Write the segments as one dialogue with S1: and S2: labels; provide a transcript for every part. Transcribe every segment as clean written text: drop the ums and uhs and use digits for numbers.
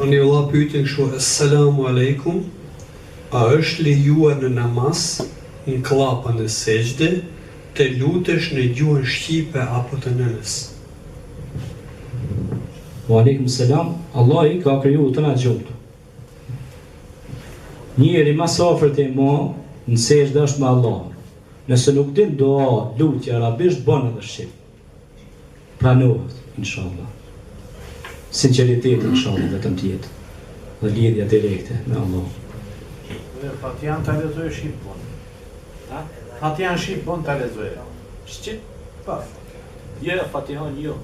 S1: Unë vëlla pyetën kështu, Assalamu alaikum, a është lejuar në namaz, në klapën e sejdë, të lutesh në gjuhën shqipe apo të nënës?
S2: Wa alaikum selam, Allah i ka kriju të na gjumë. Njeri mas afërt e mo në sejdë është me Allah. Nëse nuk din dua, lutje arabisht bën edhe shqip. Pranohet, inshallah. Sinqeriteti inshallah vetëm tjetë. Dhe lidhja direkte me Allah.
S3: Fatihan ta lexoj shqip bon. Ha? Fatihan shqip bon ta lexoj.
S2: Shqip?
S3: Po.
S2: Jo, Fatihan jo.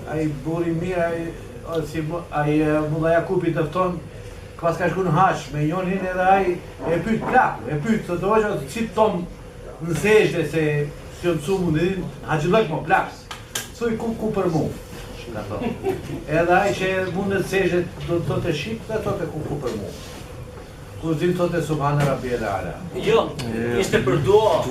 S3: Ai buri mirë, ai Mulla Jakupi dëfton pas ka shku në hash me njonin edhe ai e pyet plak, e pyet të hoxha si tom në sejdë se si on sumu ndin haxhillak më plak. Soi ku për mu. Ka thonë. Edhe ai që mundet sejdë do të thotë shqip, do të thotë ku për mu. Kur din thotë subhana rabbiyal ala.
S2: Jo, ishte për dua.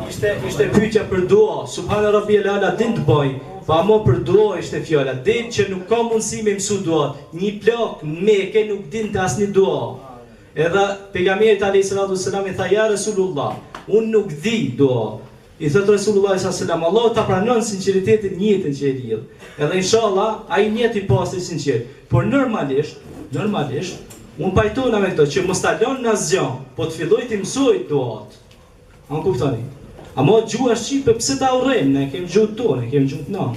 S2: Ishte pyetja për dua. Subhana rabbiyal ala din të bëj. Pa mo për dua ishte fjala. Din që nuk ka mundësi me mësu dua. Një plak në Mekë nuk din të asnjë dua. Edhe pejgamberi alayhis salatu wassalam i tha ja Rasulullah, unë nuk di dua. I thot Rasulullah sallallahu alaihi wasallam, Allah ta pranon sinqeritetin njëtën që e lidh. Edhe inshallah ai njëti pastër i sinqert. Por normalisht, unë pajtona me këto që mos ta lën në asgjë, po të filloj të mësoj duat. A më kuptoni? Amo gjuha shqipe pse ta urrejmë, ne kemi gjuhën tonë, kemi gjuhën tonë.